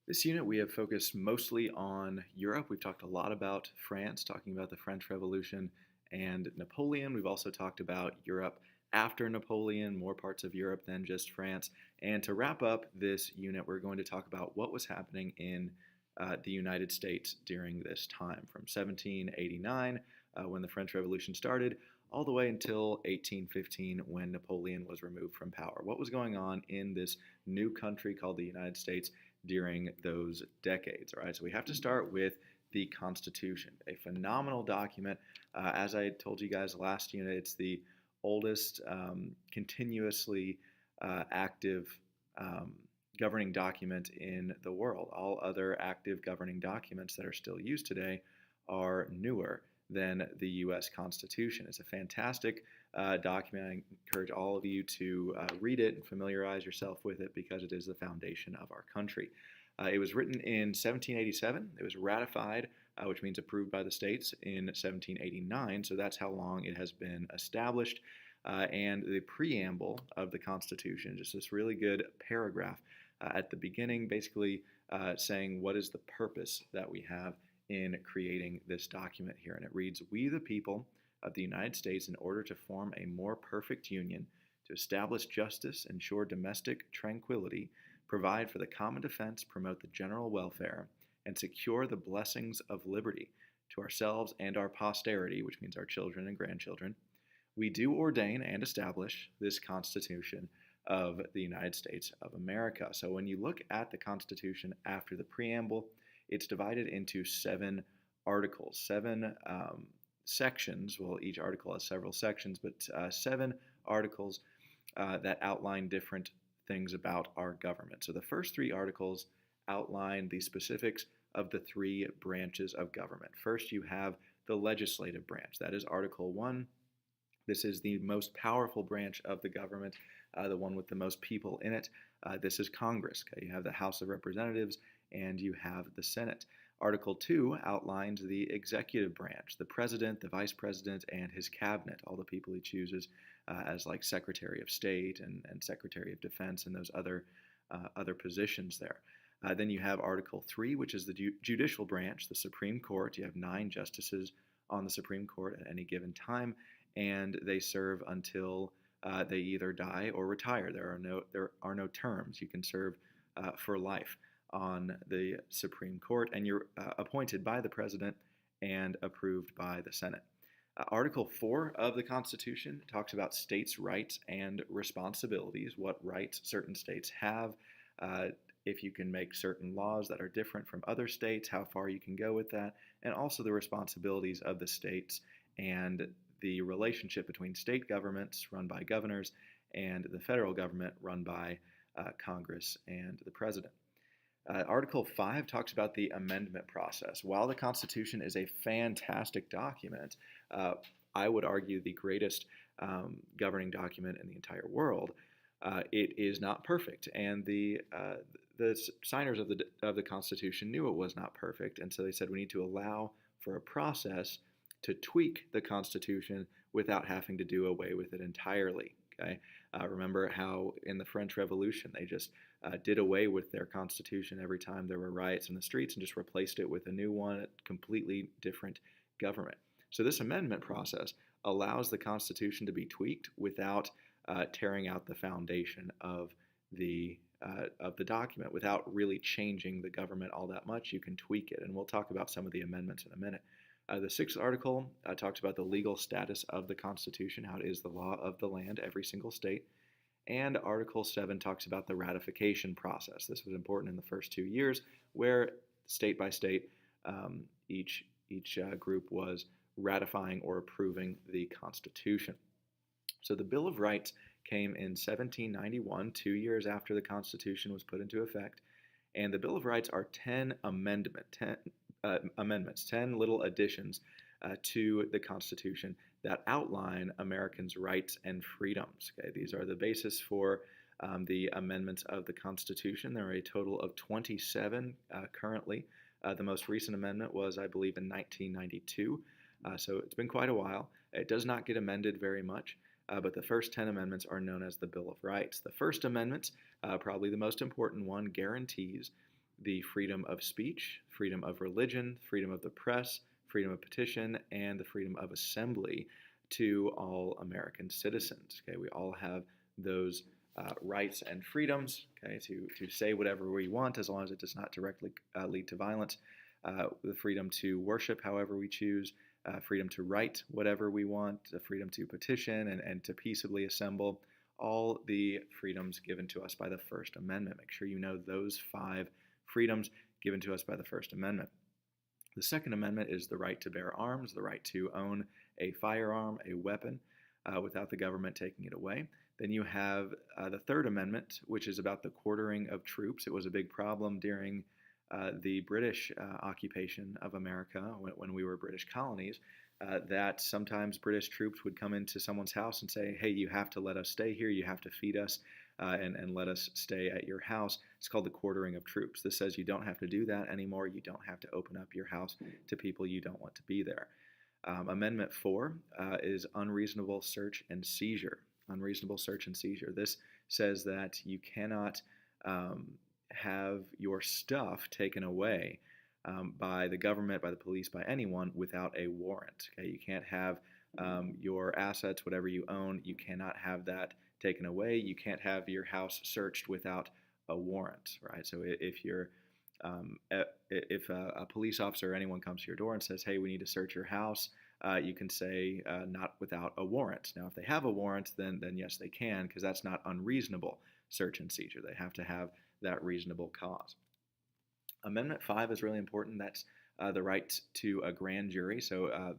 This unit, we have focused mostly on Europe. We've talked a lot about France, talking about the French Revolution and Napoleon. We've also talked about Europe after Napoleon, more parts of Europe than just France. And to wrap up this unit, we're going to talk about what was happening in the United States during this time, from 1789, when the French Revolution started, all the way until 1815, when Napoleon was removed from power. What was going on in this new country called the United States during those decades. All right, so we have to start with the Constitution, a phenomenal document. As I told you guys last unit, it's the oldest continuously active governing document in the world. All other active governing documents that are still used today are newer than the U.S. Constitution. It's a fantastic document. I encourage all of you to read it and familiarize yourself with it because it is the foundation of our country. It was written in 1787. It was ratified, which means approved by the states, in 1789. So that's how long it has been established. And the preamble of the Constitution, just this really good paragraph at the beginning, basically saying what is the purpose that we have in creating this document here. And it reads, "We the people of the United States, in order to form a more perfect union, to establish justice, ensure domestic tranquility, provide for the common defense, promote the general welfare, and secure the blessings of liberty to ourselves and our posterity," which means our children and grandchildren, "we do ordain and establish this Constitution of the United States of America." So when you look at the Constitution after the preamble, it's divided into 7 articles, 7 sections. Well, each article has several sections, but 7 articles that outline different things about our government. So the first 3 articles outline the specifics of the 3 branches of government. First, you have the legislative branch. That is Article 1. This is the most powerful branch of the government, the one with the most people in it. This is Congress. Okay? You have the House of Representatives and you have the Senate. Article 2 outlines the executive branch, the president, the vice president, and his cabinet, all the people he chooses as like Secretary of State and Secretary of Defense and those other positions there. Then you have Article 3, which is the judicial branch, the Supreme Court. You have 9 justices on the Supreme Court at any given time, and they serve until they either die or retire. There are no terms. You can serve for life on the Supreme Court, and you're appointed by the President and approved by the Senate. Article 4 of the Constitution talks about states' rights and responsibilities, what rights certain states have, if you can make certain laws that are different from other states, how far you can go with that, and also the responsibilities of the states and the relationship between state governments run by governors and the federal government run by Congress and the President. Article 5 talks about the amendment process. While the Constitution is a fantastic document, I would argue the greatest governing document in the entire world, it is not perfect. And the signers of the Constitution knew it was not perfect, and so they said we need to allow for a process to tweak the Constitution without having to do away with it entirely. Okay, remember how in the French Revolution they just did away with their Constitution every time there were riots in the streets and just replaced it with a new one, a completely different government. So this amendment process allows the Constitution to be tweaked without tearing out the foundation of the document, without really changing the government all that much. You can tweak it, and we'll talk about some of the amendments in a minute. The 6th article talks about the legal status of the Constitution, how it is the law of the land, every single state. And Article 7 talks about the ratification process. This was important in the first 2 years, where state by state, each group was ratifying or approving the Constitution. So the Bill of Rights came in 1791, 2 years after the Constitution was put into effect. And the Bill of Rights are 10 amendments, 10 little additions to the Constitution that outline Americans' rights and freedoms. Okay? These are the basis for the amendments of the Constitution. There are a total of 27 currently. The most recent amendment was, I believe, in 1992. So it's been quite a while. It does not get amended very much, but the first 10 amendments are known as the Bill of Rights. The First Amendment, probably the most important one, guarantees the freedom of speech, freedom of religion, freedom of the press, freedom of petition, and the freedom of assembly to all American citizens. Okay, we all have those rights and freedoms, okay, to say whatever we want as long as it does not directly lead to violence. The freedom to worship however we choose, freedom to write whatever we want, the freedom to petition and to peaceably assemble, all the freedoms given to us by the First Amendment. Make sure you know those 5 freedoms given to us by the First Amendment. The Second Amendment is the right to bear arms, the right to own a firearm, a weapon, without the government taking it away. Then you have the Third Amendment, which is about the quartering of troops. It was a big problem during the British occupation of America when we were British colonies, that sometimes British troops would come into someone's house and say, hey, you have to let us stay here, you have to feed us, and let us stay at your house. It's called the quartering of troops. This says you don't have to do that anymore. You don't have to open up your house to people you don't want to be there. Amendment 4 is unreasonable search and seizure. Unreasonable search and seizure. This says that you cannot have your stuff taken away by the government, by the police, by anyone without a warrant. Okay, you can't have your assets, whatever you own, you cannot have that taken away. You can't have your house searched without a warrant, right? So if a police officer or anyone comes to your door and says, hey, we need to search your house, you can say not without a warrant. Now, if they have a warrant, then yes, they can, because that's not unreasonable search and seizure. They have to have that reasonable cause. Amendment 5 is really important. That's the right to a grand jury. So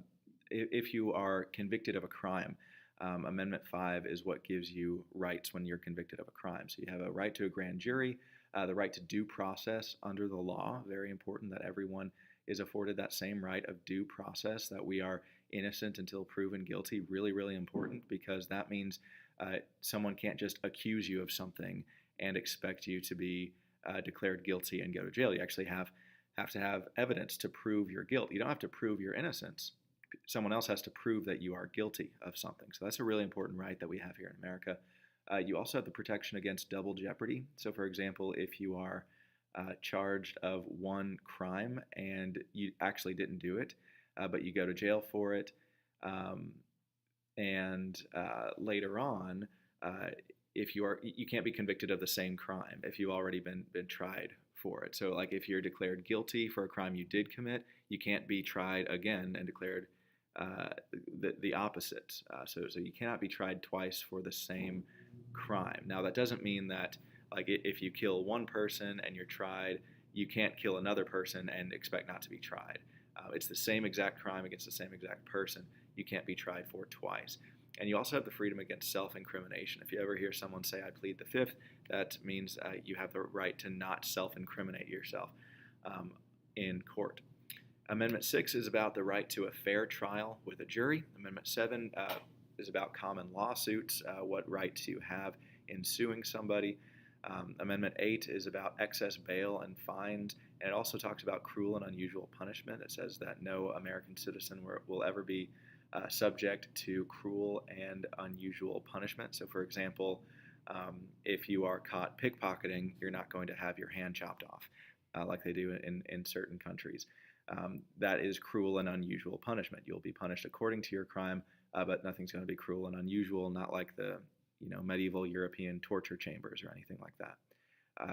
if you are convicted of a crime, Amendment 5 is what gives you rights when you're convicted of a crime. So you have a right to a grand jury, the right to due process under the law. Very important that everyone is afforded that same right of due process, that we are innocent until proven guilty. Really, really important, because that means someone can't just accuse you of something and expect you to be declared guilty and go to jail. You actually have to have evidence to prove your guilt. You don't have to prove your innocence. Someone else has to prove that you are guilty of something. So that's a really important right that we have here in America. You also have the protection against double jeopardy. So, for example, if you are charged of one crime and you actually didn't do it, but you go to jail for it, and later on, you can't be convicted of the same crime if you've already been tried for it. So, like, if you're declared guilty for a crime you did commit, you can't be tried again and declared the opposite. So you cannot be tried twice for the same crime. Now, that doesn't mean that, like, if you kill one person and you're tried, you can't kill another person and expect not to be tried. It's the same exact crime against the same exact person. You can't be tried for twice. And you also have the freedom against self-incrimination. If you ever hear someone say, I plead the fifth, that means you have the right to not self-incriminate yourself in court. Amendment 6 is about the right to a fair trial with a jury. Amendment 7 is about common lawsuits, what rights you have in suing somebody. Amendment 8 is about excess bail and fines, and it also talks about cruel and unusual punishment. It says that no American citizen will ever be subject to cruel and unusual punishment. So, for example, if you are caught pickpocketing, you're not going to have your hand chopped off like they do in certain countries. That is cruel and unusual punishment. You'll be punished according to your crime, but nothing's going to be cruel and unusual, not like the medieval European torture chambers or anything like that.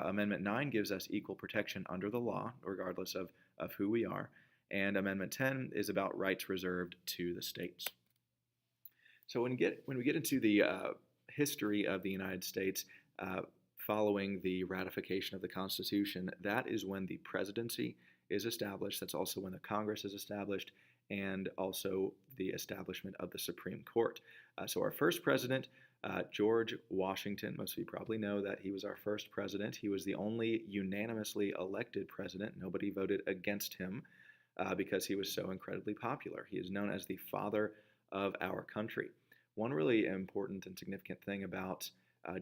Amendment 9 gives us equal protection under the law, regardless of who we are. And Amendment 10 is about rights reserved to the states. So when we get into the history of the United States following the ratification of the Constitution, that is when the presidency is established. That's also when the Congress is established, and also the establishment of the Supreme Court. So our first president, George Washington, most of you probably know that he was our first president. He was the only unanimously elected president. Nobody voted against him because he was so incredibly popular. He is known as the father of our country. One really important and significant thing about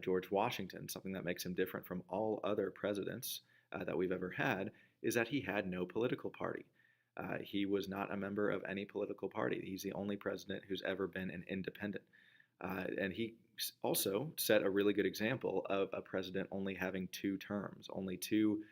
George Washington, something that makes him different from all other presidents that we've ever had, is that he had no political party. He was not a member of any political party. He's the only president who's ever been an independent. And he also set a really good example of a president only having 2 terms, only 2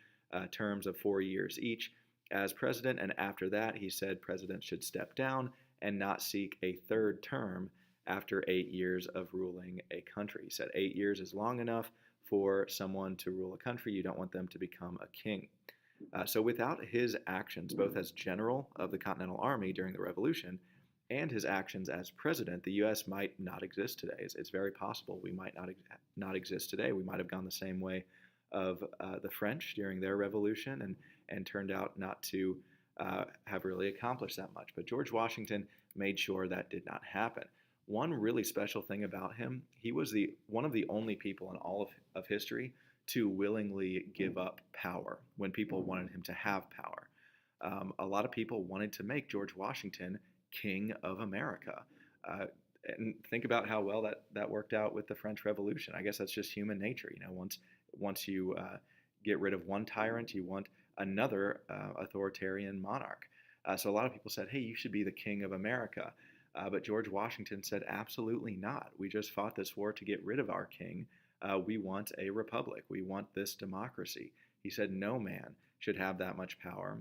terms of 4 years each as president, and after that, he said presidents should step down and not seek a third term after 8 years of ruling a country. He said 8 years is long enough for someone to rule a country. You don't want them to become a king. So without his actions, both as general of the Continental Army during the Revolution and his actions as president, the U.S. might not exist today. It's very possible we might not exist today. We might have gone the same way of the French during their revolution and turned out not to have really accomplished that much. But George Washington made sure that did not happen. One really special thing about him, he was one of the only people in all of history to willingly give up power when people wanted him to have power. A lot of people wanted to make George Washington King of America. And think about how well that worked out with the French Revolution. I guess that's just human nature. Once you get rid of one tyrant, you want another authoritarian monarch. So a lot of people said, hey, you should be the King of America. But George Washington said, absolutely not. We just fought this war to get rid of our king. We want a republic. We want this democracy. He said no man should have that much power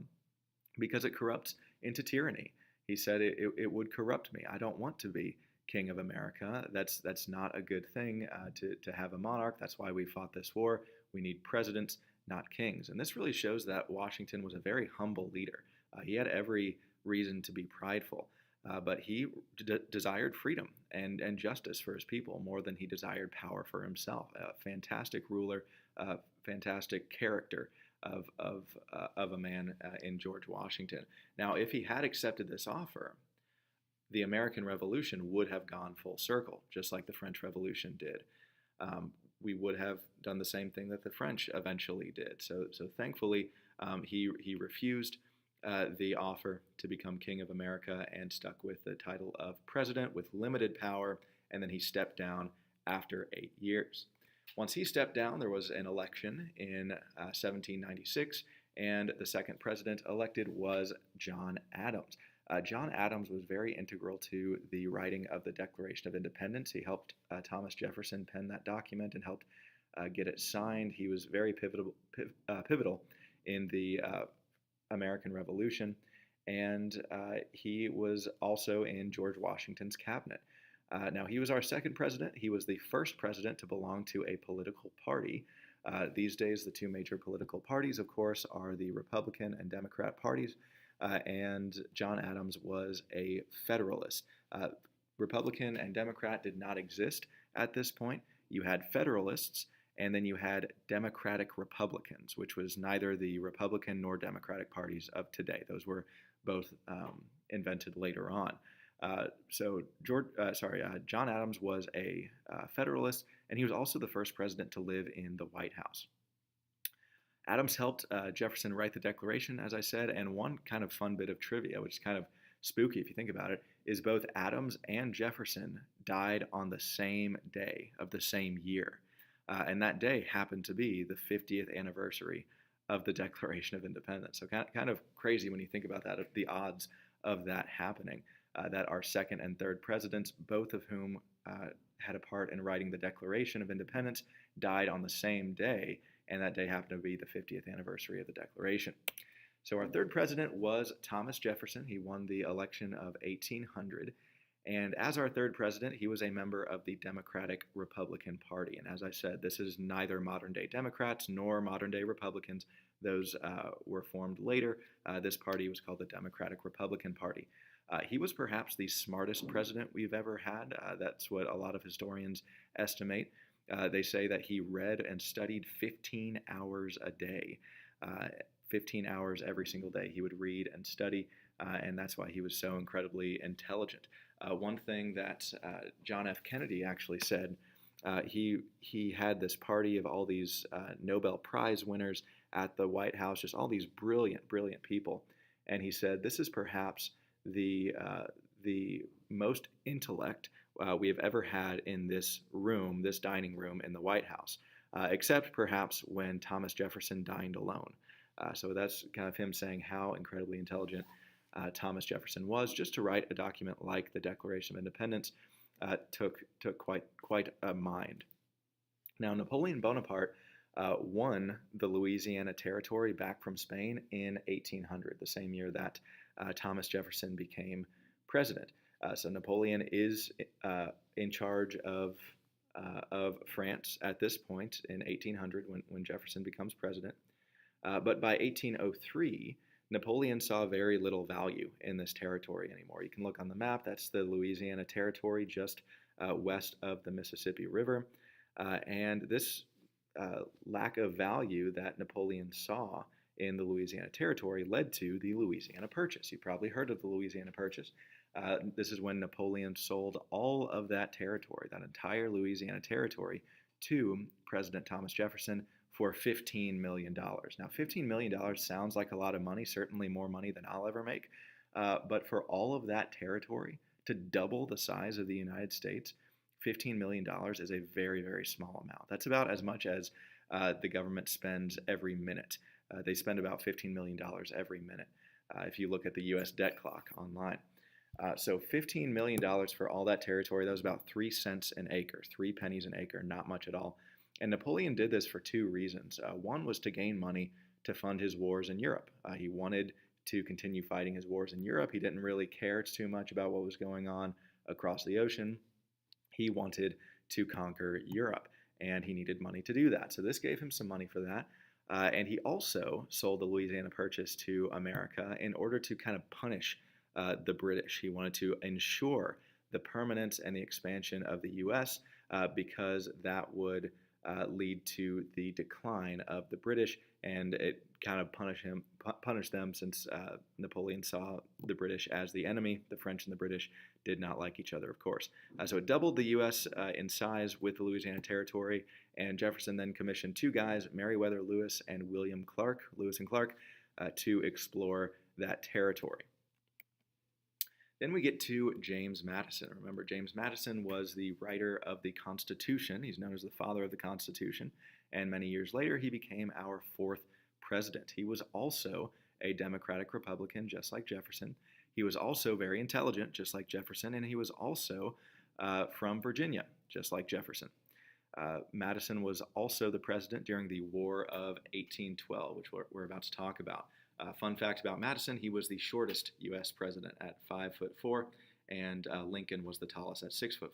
because it corrupts into tyranny. He said it would corrupt me. I don't want to be King of America. That's not a good thing to have a monarch. That's why we fought this war. We need presidents, not kings. And this really shows that Washington was a very humble leader. He had every reason to be prideful. But he desired freedom and justice for his people more than he desired power for himself. A fantastic ruler, fantastic character of a man in George Washington. Now, if he had accepted this offer, the American Revolution would have gone full circle, just like the French Revolution did. We would have done the same thing that the French eventually did. So thankfully, he refused the offer to become King of America and stuck with the title of president with limited power, and then he stepped down after 8 years. Once he stepped down, there was an election in 1796, and the second president elected was John Adams. John Adams was very integral to the writing of the Declaration of Independence. He helped Thomas Jefferson pen that document and helped get it signed. He was very pivotal in the American Revolution, and he was also in George Washington's cabinet. Now, he was our second president. He was the first president to belong to a political party. These days, the two major political parties, of course, are the Republican and Democrat parties, and John Adams was a Federalist. Republican and Democrat did not exist at this point. You had Federalists, and then you had Democratic Republicans, which was neither the Republican nor Democratic parties of today. Those were both invented later on. John Adams was a Federalist, and he was also the first president to live in the White House. Adams helped Jefferson write the Declaration, as I said, and one kind of fun bit of trivia, which is kind of spooky if you think about it, is both Adams and Jefferson died on the same day of the same year. And that day happened to be the 50th anniversary of the Declaration of Independence. So kind of crazy when you think about that, the odds of that happening, that our second and third presidents, both of whom had a part in writing the Declaration of Independence, died on the same day, and that day happened to be the 50th anniversary of the Declaration. So our third president was Thomas Jefferson. He won the election of 1800. And as our third president, he was a member of the Democratic Republican Party. And as I said, this is neither modern-day Democrats nor modern-day Republicans. Those were formed later. This party was called the Democratic Republican Party. He was perhaps the smartest president we've ever had. That's what a lot of historians estimate. They say that he read and studied 15 hours a day. 15 hours every single day he would read and study, and that's why he was so incredibly intelligent. One thing that John F. Kennedy actually said, he had this party of all these Nobel Prize winners at the White House, just all these brilliant, brilliant people, and he said, this is perhaps the most intellect we have ever had in this room, this dining room in the White House, except perhaps when Thomas Jefferson dined alone. So that's kind of him saying how incredibly intelligent Thomas Jefferson was. Just to write a document like the Declaration of Independence took quite a mind. Now, Napoleon Bonaparte won the Louisiana Territory back from Spain in 1800, the same year that Thomas Jefferson became president. So Napoleon is in charge of France at this point in 1800 when Jefferson becomes president. But by 1803, Napoleon saw very little value in this territory anymore. You can look on the map. That's the Louisiana Territory just west of the Mississippi River. And this lack of value that Napoleon saw in the Louisiana Territory led to the Louisiana Purchase. You've probably heard of the Louisiana Purchase. This is when Napoleon sold all of that territory, that entire Louisiana Territory, to President Thomas Jefferson for $15 million. Now, $15 million sounds like a lot of money, certainly more money than I'll ever make. But for all of that territory to double the size of the United States, $15 million is a very, very small amount. That's about as much as the government spends every minute. They spend about $15 million every minute if you look at the U.S. debt clock online. So $15 million for all that territory, that was about 3 cents an acre, 3 pennies an acre, not much at all. And Napoleon did this for 2 reasons. One was to gain money to fund his wars in Europe. He wanted to continue fighting his wars in Europe. He didn't really care too much about what was going on across the ocean. He wanted to conquer Europe, and he needed money to do that. So this gave him some money for that. And he also sold the Louisiana Purchase to America in order to kind of punish the British. He wanted to ensure the permanence and the expansion of the U.S. Because that would lead to the decline of the British, and it kind of punished them since Napoleon saw the British as the enemy. The French and the British did not like each other, of course. So it doubled the U.S. In size with the Louisiana Territory, and Jefferson then commissioned 2 guys, Meriwether Lewis and William Clark, Lewis and Clark, to explore that territory. Then we get to James Madison. Remember, James Madison was the writer of the Constitution. He's known as the father of the Constitution. And many years later, he became our 4th president. He was also a Democratic Republican, just like Jefferson. He was also very intelligent, just like Jefferson. And he was also from Virginia, just like Jefferson. Madison was also the president during the War of 1812, which we're about to talk about. Fun fact about Madison, he was the shortest U.S. president at 5'4", and Lincoln was the tallest at 6'4".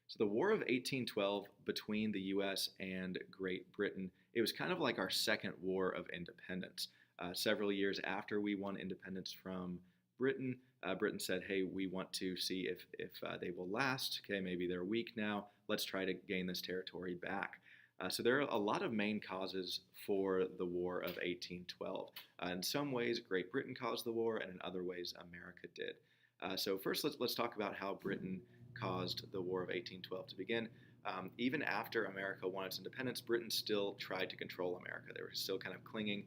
So the War of 1812 between the U.S. and Great Britain, it was kind of like our second war of independence. Several years after we won independence from Britain, Britain said, hey, we want to see if they will last. Okay, maybe they're weak now. Let's try to gain this territory back. So there are a lot of main causes for the War of 1812. In some ways, Great Britain caused the war, and in other ways, America did. So first, let's talk about how Britain caused the War of 1812 to begin. Even after America won its independence, Britain still tried to control America. They were still kind of clinging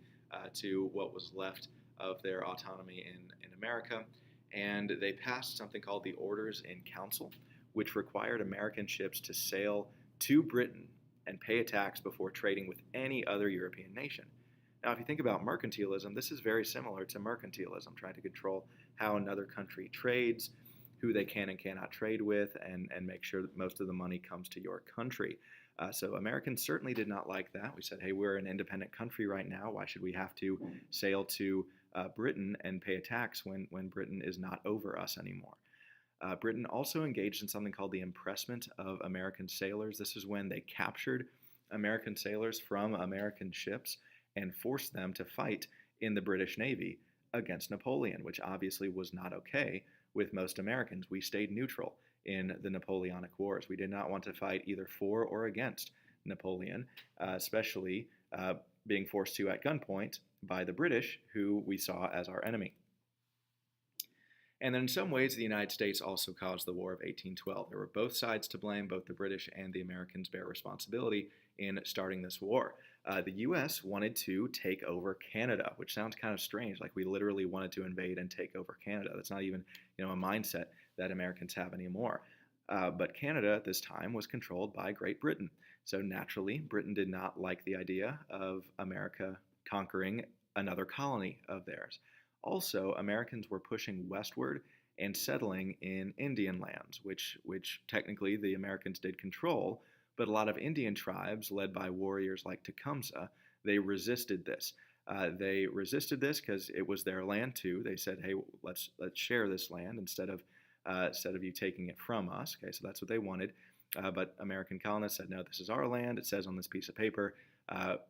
to what was left of their autonomy in America. And they passed something called the Orders in Council, which required American ships to sail to Britain and pay a tax before trading with any other European nation. Now, if you think about mercantilism, this is very similar to mercantilism, trying to control how another country trades, who they can and cannot trade with, and make sure that most of the money comes to your country. So Americans certainly did not like that. We said, hey, we're an independent country right now. Why should we have to sail to Britain and pay a tax when Britain is not over us anymore? Britain also engaged in something called the impressment of American sailors. This is when they captured American sailors from American ships and forced them to fight in the British Navy against Napoleon, which obviously was not okay with most Americans. We stayed neutral in the Napoleonic Wars. We did not want to fight either for or against Napoleon, especially being forced to at gunpoint by the British, who we saw as our enemy. And then in some ways, the United States also caused the War of 1812. There were both sides to blame. Both the British and the Americans bear responsibility in starting this war. The U.S. wanted to take over Canada, which sounds kind of strange, like we literally wanted to invade and take over Canada. That's not even a mindset that Americans have anymore. But Canada at this time was controlled by Great Britain. So naturally, Britain did not like the idea of America conquering another colony of theirs. Also, Americans were pushing westward and settling in Indian lands, which technically the Americans did control, But a lot of Indian tribes, led by warriors like Tecumseh, they resisted this. They resisted this because it was their land too. They said, "Hey, let's share this land instead of you taking it from us." Okay, so that's what they wanted. But American colonists said, "No, this is our land. It says on this piece of paper,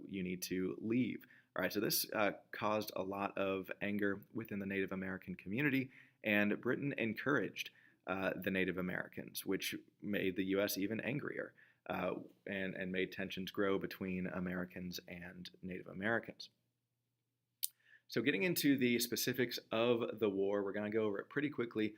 you need to leave." All right, so this caused a lot of anger within the Native American community, and Britain encouraged the Native Americans, which made the U.S. even angrier and made tensions grow between Americans and Native Americans. So getting into the specifics of the war, we're going to go over it pretty quickly.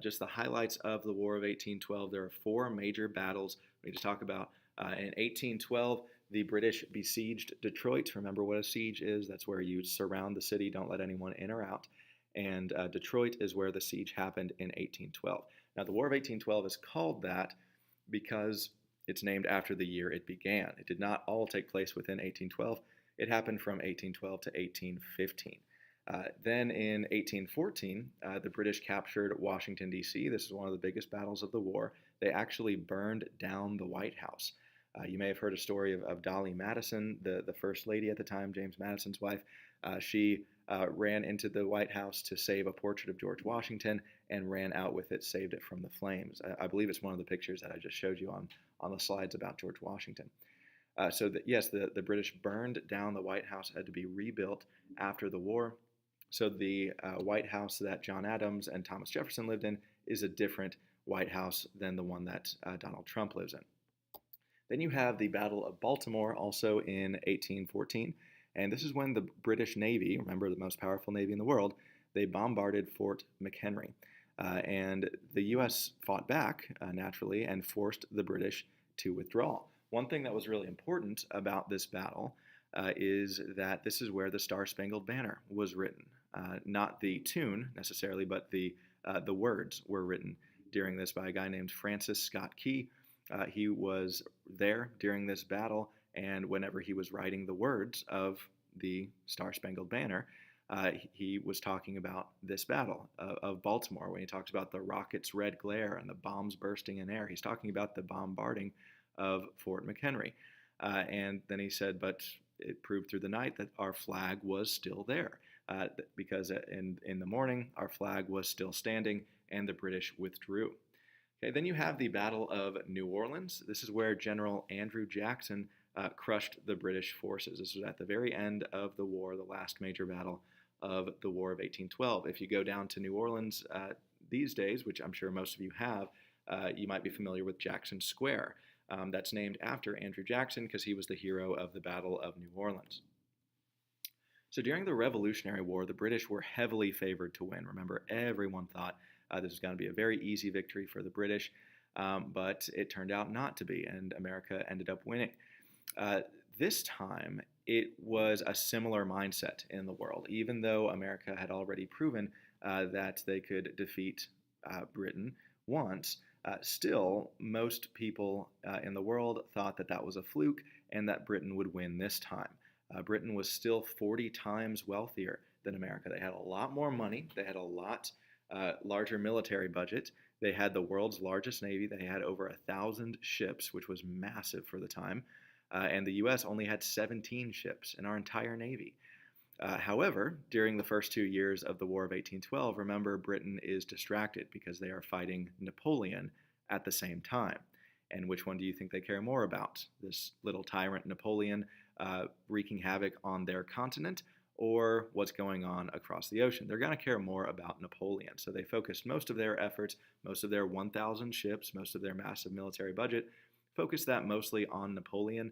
Just the highlights of the War of 1812. There are four major battles we need to talk about. In 1812, the British besieged Detroit. Remember what a siege is? That's where you surround the city, don't let anyone in or out. And Detroit is where the siege happened in 1812. Now, the War of 1812 is called that because it's named after the year it began. It did not all take place within 1812. It happened from 1812 to 1815. Then in 1814, the British captured Washington, D.C. This is one of the biggest battles of the war. They actually burned down the White House. You may have heard a story of Dolly Madison, the first lady at the time, James Madison's wife. She ran into the White House to save a portrait of George Washington and ran out with it, saved it from the flames. I believe it's one of the pictures that I just showed you on the slides about George Washington. Yes, the British burned down the White House, had to be rebuilt after the war. So the White House that John Adams and Thomas Jefferson lived in is a different White House than the one that Donald Trump lives in. Then you have the Battle of Baltimore, also in 1814. And this is when the British Navy, remember the most powerful navy in the world, they bombarded Fort McHenry. And the U.S. fought back, naturally, and forced the British to withdraw. One thing that was really important about this battle is that this is where the Star Spangled Banner was written. Not the tune, necessarily, but the words were written during this by a guy named Francis Scott Key. He was there during this battle, and whenever he was writing the words of the Star Spangled Banner, he was talking about this battle of Baltimore. When he talks about the rocket's red glare and the bombs bursting in air, he's talking about the bombarding of Fort McHenry. And then he said, but it proved through the night that our flag was still there, because in the morning, our flag was still standing and the British withdrew. Okay, then you have the Battle of New Orleans. This is where General Andrew Jackson crushed the British forces. This was at the very end of the war, the last major battle of the War of 1812. If you go down to New Orleans these days, which I'm sure most of you have, you might be familiar with Jackson Square. That's named after Andrew Jackson because he was the hero of the Battle of New Orleans. So during the Revolutionary War, the British were heavily favored to win. Remember, everyone thought this was going to be a very easy victory for the British, but it turned out not to be, and America ended up winning. This time, it was a similar mindset in the world. Even though America had already proven that they could defeat Britain once, still, most people in the world thought that that was a fluke and that Britain would win this time. Britain was still 40 times wealthier than America. They had a lot more money. They had a lot larger military budget. They had the world's largest navy. They had over 1,000 ships, which was massive for the time. And the U.S. only had 17 ships in our entire navy. However, during the first 2 years of the War of 1812, remember, Britain is distracted because they are fighting Napoleon at the same time. And which one do you think they care more about? This little tyrant Napoleon wreaking havoc on their continent, or what's going on across the ocean? They're going to care more about Napoleon. So they focused most of their efforts, most of their 1,000 ships, most of their massive military budget, focused that mostly on Napoleon,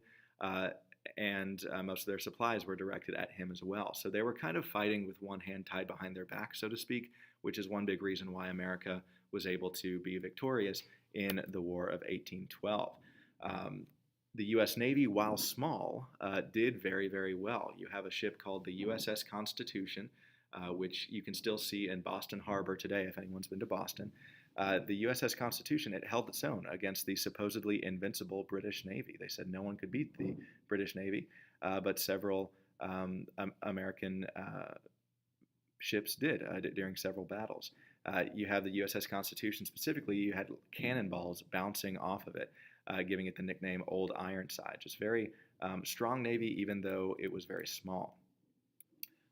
and most of their supplies were directed at him as well. So they were kind of fighting with one hand tied behind their back, so to speak, which is one big reason why America was able to be victorious in the War of 1812. The U.S. Navy, while small, did very, very well. You have a ship called the U.S.S. Constitution, which you can still see in Boston Harbor today, if anyone's been to Boston. The U.S.S. Constitution, it held its own against the supposedly invincible British Navy. They said no one could beat the British Navy, but several American ships did during several battles. You have the U.S.S. Constitution specifically, you had cannonballs bouncing off of it. giving it the nickname Old Ironsides. Just very strong navy, even though it was very small.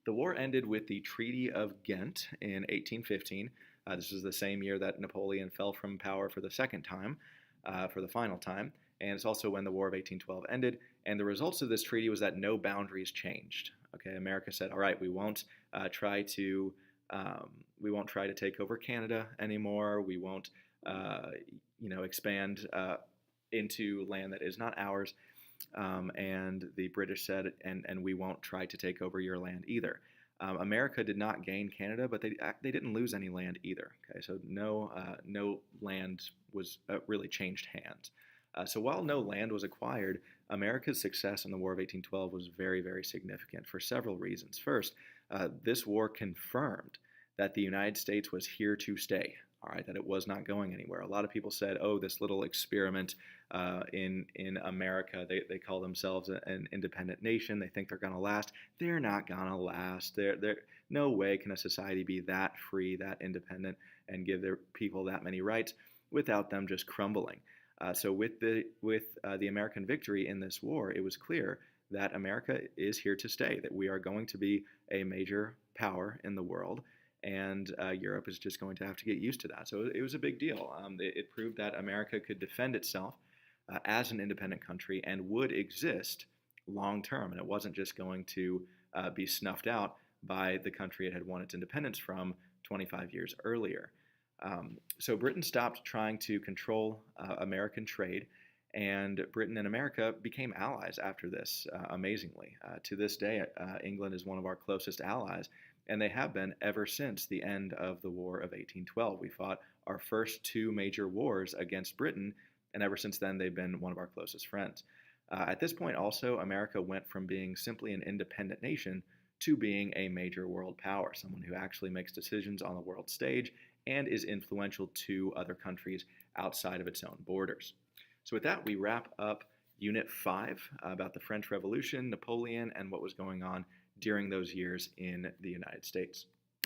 The war ended with the Treaty of Ghent in 1815. This was the same year that Napoleon fell from power for the second time, for the final time, and it's also when the War of 1812 ended. And the results of this treaty was that no boundaries changed. Okay, America said, "All right, we won't try to take over Canada anymore. We won't, expand into land that is not ours." And the British said, and we won't try to take over your land either. America did not gain Canada, but they didn't lose any land either. Okay, so no land was really changed hands. So while no land was acquired, America's success in the War of 1812 was very, very significant for several reasons. First, this war confirmed that the United States was here to stay. All right, that it was not going anywhere. A lot of people said, "Oh, this little experiment in America, they call themselves an independent nation. They think they're going to last. They're not going to last. No way can a society be that free, that independent, and give their people that many rights without them just crumbling." So with the American victory in this war, it was clear that America is here to stay. That we are going to be a major power in the world. And Europe is just going to have to get used to that. So it was a big deal. It proved that America could defend itself as an independent country and would exist long term. And it wasn't just going to be snuffed out by the country it had won its independence from 25 years earlier. So Britain stopped trying to control American trade, and Britain and America became allies after this, amazingly. To this day, England is one of our closest allies. And they have been ever since the end of the War of 1812. We fought our first two major wars against Britain, and ever since then, they've been one of our closest friends. At this point, also, America went from being simply an independent nation to being a major world power, someone who actually makes decisions on the world stage and is influential to other countries outside of its own borders. So with that, we wrap up Unit 5 about the French Revolution, Napoleon, and what was going on during those years in the United States.